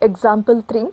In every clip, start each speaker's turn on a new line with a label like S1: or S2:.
S1: Example 3.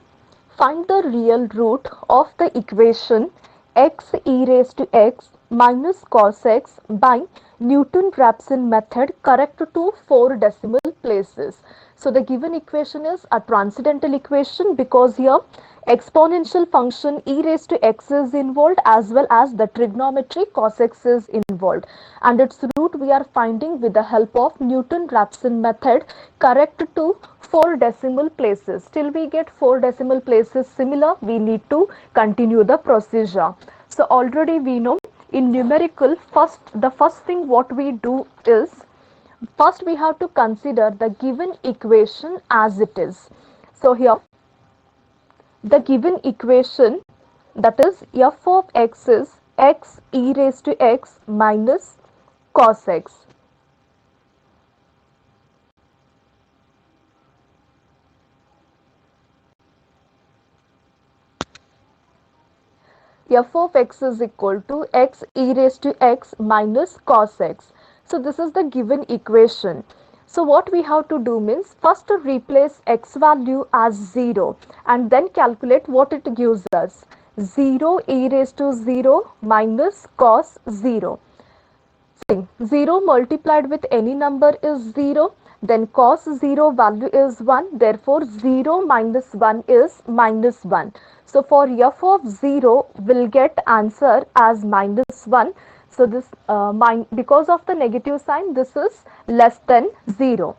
S1: Find the real root of the equation x e raised to x minus cos x by Newton-Raphson method correct to 4 decimal places. So the given equation is a transcendental equation because here exponential function e raised to x is involved as well as the trigonometry cos x is involved, and its root we are finding with the help of Newton-Raphson method correct to 4 decimal places. Till we get 4 decimal places similar, we need to continue the procedure. So already we know in numerical, the first thing what we do is first we have to consider the given equation as it is. So here the given equation, that is f of x is x e raised to x minus cos x. F of x is equal to x e raised to x minus cos x. So this is the given equation. So what we have to do means first to replace x value as 0 and then calculate what it gives us. 0 e raised to 0 minus cos 0. 0 multiplied with any number is 0, then cos 0 value is 1, therefore 0 minus 1 is minus 1. So for f of 0 will get answer as minus 1. So this because of the negative sign, this is less than 0.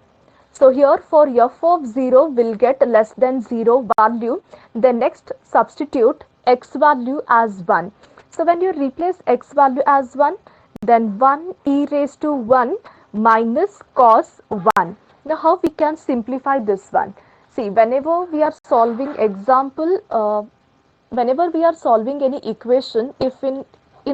S1: So here for f of 0 will get less than 0 value. Then next substitute x value as 1. So when you replace x value as 1, then 1 e raised to 1 minus cos 1. Now how we can simplify this one? See, whenever we are solving example, whenever we are solving any equation, if in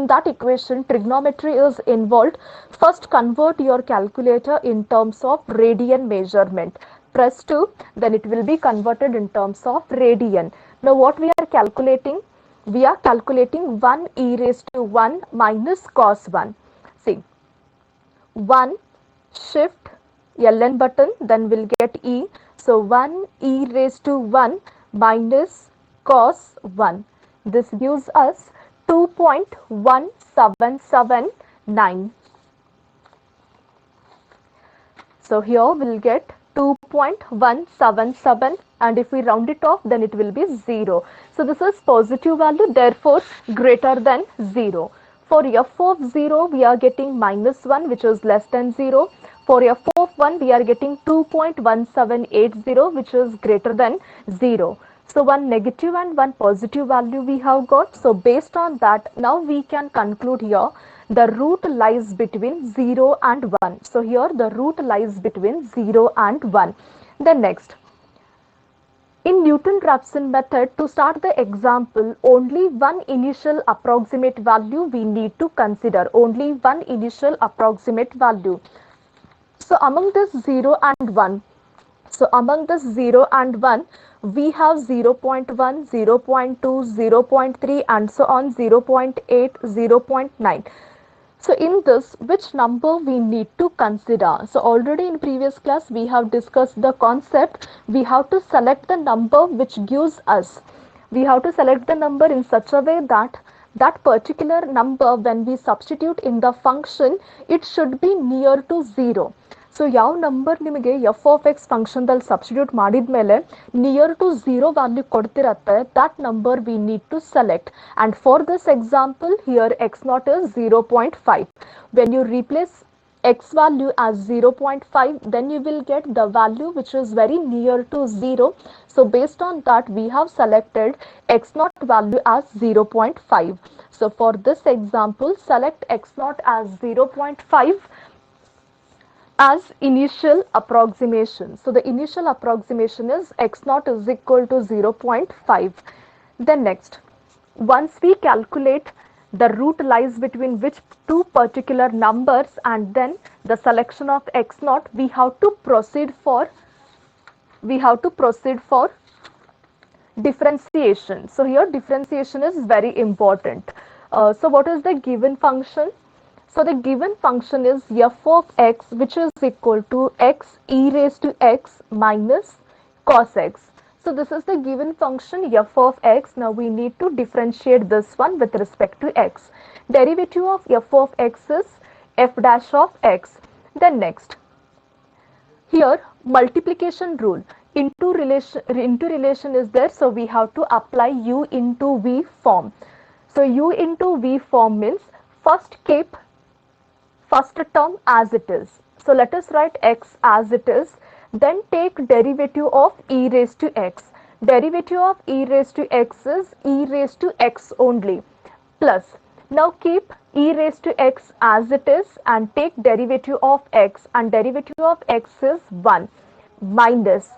S1: that equation trigonometry is involved, first convert your calculator in terms of radian measurement. Press 2, then it will be converted in terms of radian. Now what we are calculating? We are calculating 1 e raised to 1 minus cos 1. See, 1 shift ln button, then we'll get e. So 1 e raised to 1 minus cos 1. This gives us 2.1779. So here we'll get 2.177, and if we round it off then it will be 0. So this is positive value, therefore greater than 0. For f of 0 we are getting minus 1, which is less than 0. For f of 1 we are getting 2.1780, which is greater than 0. So one negative and one positive value we have got. So based on that, now we can conclude here the root lies between 0 and 1. So here the root lies between 0 and 1. Then next, in Newton-Raphson method, to start the example, only one initial approximate value we need to consider. Only one initial approximate value. So among this 0 and 1, we have 0 0.1, 0 0.2, 0 0.3 and so on, 0 0.8, 0 0.9. So in this, which number we need to consider? So already in previous class we have discussed the concept. We have to select the number which gives us. We have to select the number in such a way that that particular number, when we substitute in the function, it should be near to 0. So ಯಾವ number ನಿಮಗೆ F of X ಫಂಕ್ಷನ್ದಲ್ಲಿ substitute ಮಾಡಿದ್ಮೇಲೆ near to 0 value ಕೊಡ್ತಿರತ್ತೆ, that number we need to select. And for this example, here x0 is 0.5. When you replace x value as 0.5, then you will get the value which is very near to 0. So based on that, we have selected x0 value as 0.5. So for this example, select x0 as 0.5 as initial approximation. So the initial approximation is x0 is equal to 0.5. Then next, once we calculate the root lies between which two particular numbers and then the selection of x0, we have to proceed for differentiation. So here differentiation is very important. So what is the given function? So the given function is f of x, which is equal to x e raised to x minus cos x. So this is the given function f of x. Now we need to differentiate this one with respect to x. Derivative of f of x is f dash of x. Then next, here multiplication rule, into relation is there, so we have to apply u into v form. So u into v form means first keep first term as it is. So let us write x as it is, then take derivative of e raised to x. Derivative of e raised to x is e raised to x only, plus now keep e raised to x as it is and take derivative of x, and derivative of x is 1, minus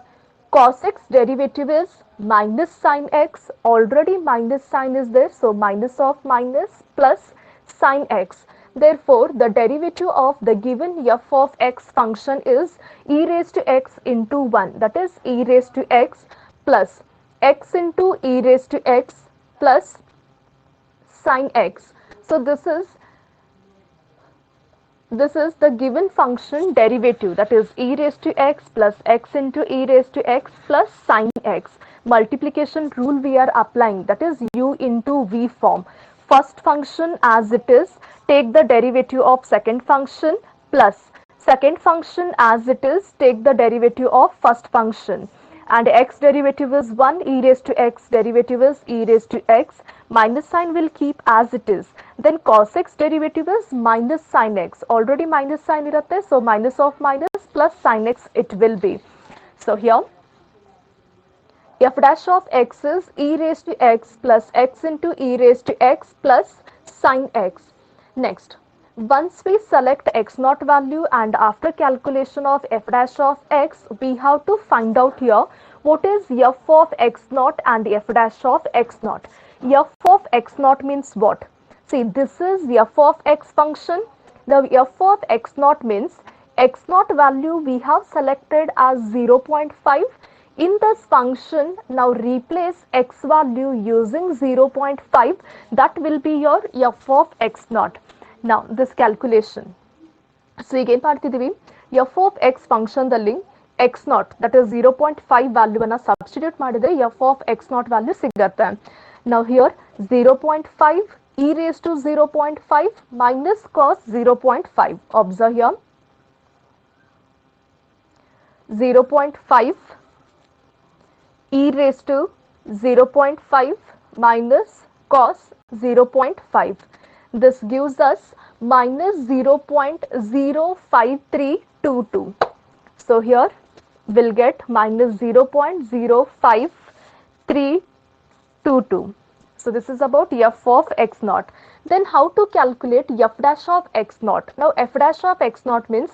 S1: cos x derivative is minus sin x, already minus sign is there, so minus of minus plus sin x. Therefore, the derivative of the given f of x function is e raised to x into 1, that is e raised to x plus x into e raised to x plus sin x. So this is the given function derivative, that is e raised to x plus x into e raised to x plus sin x. Multiplication rule we are applying, that is u into v form. First function as it is, take the derivative of second function, plus second function as it is, take the derivative of first function, and x derivative is 1, e raised to x derivative is e raised to x, minus sign will keep as it is. Then cos x derivative is minus sin x, already minus sign irate, so minus of minus plus sin x it will be. So here f dash of x is e raised to x plus x into e raised to x plus sin x. Next, once we select x naught value and after calculation of f dash of x, we have to find out here what is f of x naught and f dash of x naught. F of x naught means what? See, this is f of x function. The f of x naught means x naught value we have selected as 0.5. In this function, now replace x value using 0.5, that will be your f of x naught. Now this calculation. So again ಮಾಡ್ತಿದ್ದೀವಿ f of x function ದಲ್ಲಿ x naught, that is 0.5 value ಅನ್ನು substitute ಮಾಡಿದ್ರೆ f of x naught value ಸಿಗುತ್ತೆ. Now here 0.5 e raised to 0.5 minus cos 0.5. Observe here 0.5 e raised to 0.5 minus cos 0.5. This gives us minus 0.05322. So here we'll get minus 0.05322. So this is about f of x naught. Then how to calculate f dash of x naught? Now f dash of x naught means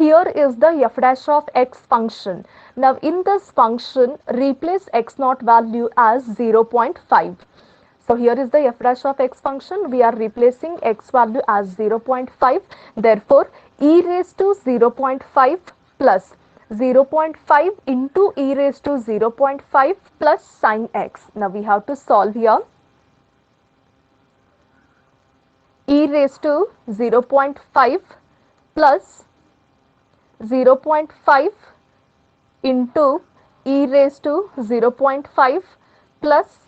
S1: here is the f dash of x function. Now in this function replace x naught value as 0.5. So here is the f dash of x function. We are replacing x value as 0.5. Therefore, e raised to 0.5 plus 0.5 into e raised to 0.5 plus sin x. Now we have to solve here. E raised to 0.5 plus 0.5 into e raised to 0.5 plus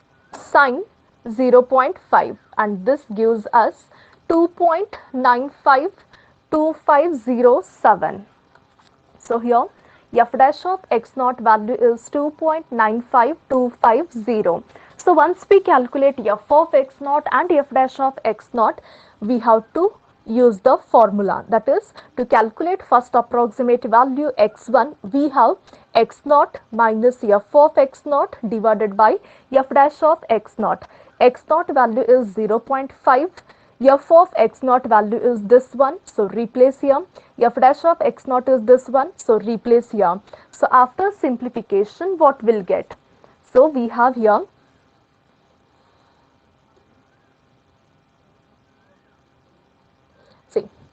S1: sin 0.5, and this gives us 2.952507. So here f dash of x naught value is 2.95250. So once we calculate f of x naught and f dash of x naught, we have to use the formula, that is to calculate first approximate value x1, we have x naught minus f of x naught divided by f dash of x naught. X naught value is 0.5, f of x naught value is this one, so replace here. F dash of x naught is this one, so replace here. So after simplification, what we'll get? So we have here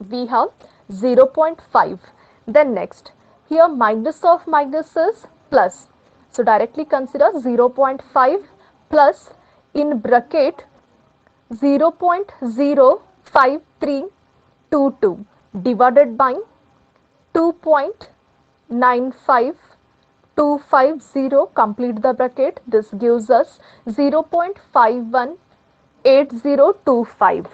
S1: we have 0.5. Then next, here minus of minus is plus. So directly consider 0.5 plus in bracket 0.05322 divided by 2.952507. 250, complete the bracket. This gives us 0.518025.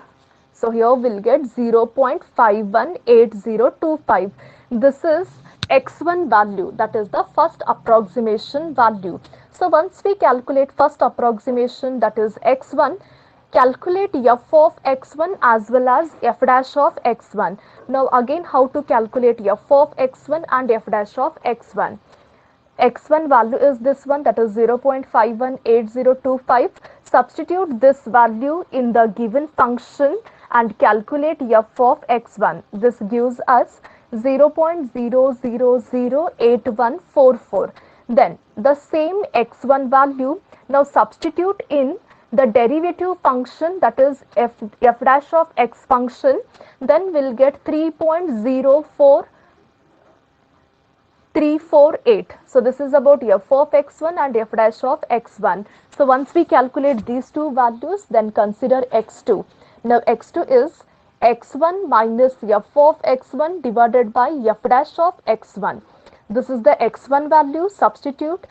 S1: So here we'll get 0.518025. This is x1 value, that is the first approximation value. So once we calculate first approximation, that is x1, calculate f of x1 as well as f dash of x1. Now again, how to calculate f of x1 and f dash of x1? X1 value is this one, that is 0.518025. Substitute this value in the given function and calculate f of x1. This gives us 0.0008144. Then the same x1 value now substitute in the derivative function, that is f dash of x function. Then we'll get 3.04348. So this is about f of x1 and f dash of x1. So once we calculate these two values, then consider x2. Now x2 is x1 minus f of x1 divided by f dash of x1. This is the x1 value. Substitute.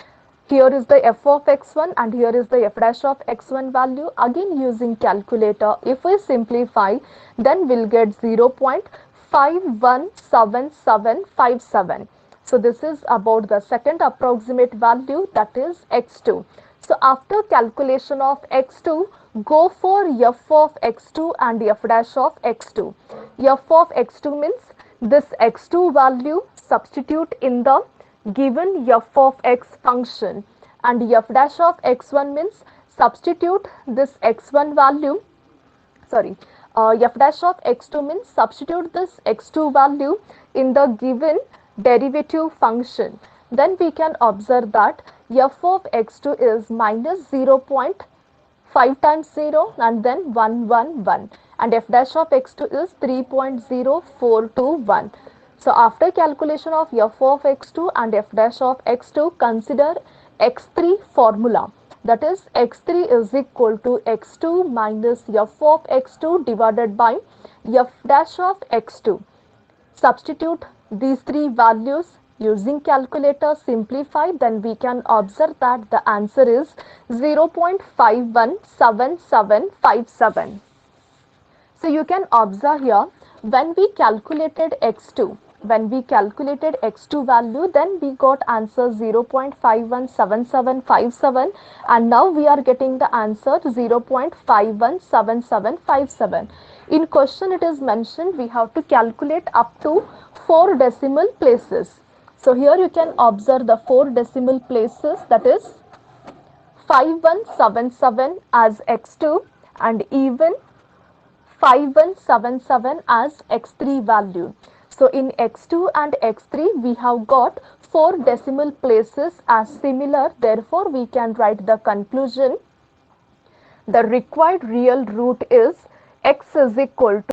S1: Here is the f of x1 and here is the f dash of x1 value. Again using calculator, if we simplify, then we'll get 0.517757. So this is about the second approximate value, that is x2. So after calculation of x2, go for f of x2 and f dash of x2. F of x2 means this x2 value, substitute in the given f of x function, and f dash of x1 means substitute this x1 value, f dash of x2 means substitute this x2 value in the given derivative function. Then we can observe that f of x2 is minus 0.5 times 0 and then 111, and f dash of x2 is 3.0421. So after calculation of f of x2 and f dash of x2, consider x3 formula. That is, x3 is equal to x2 minus f of x2 divided by f dash of x2. Substitute these three values using calculator, simplify, then we can observe that the answer is 0.517757. So you can observe here, when we calculated x2 value, then we got answer 0.517757, and now we are getting the answer 0.517757. In question it is mentioned we have to calculate up to 4 decimal places. So here you can observe the 4 decimal places, that is 5177 as x2 and even 5177 as x3 value. So in x2 and x3 we have got 4 decimal places as similar, therefore we can write the conclusion. The required real root is x is equal to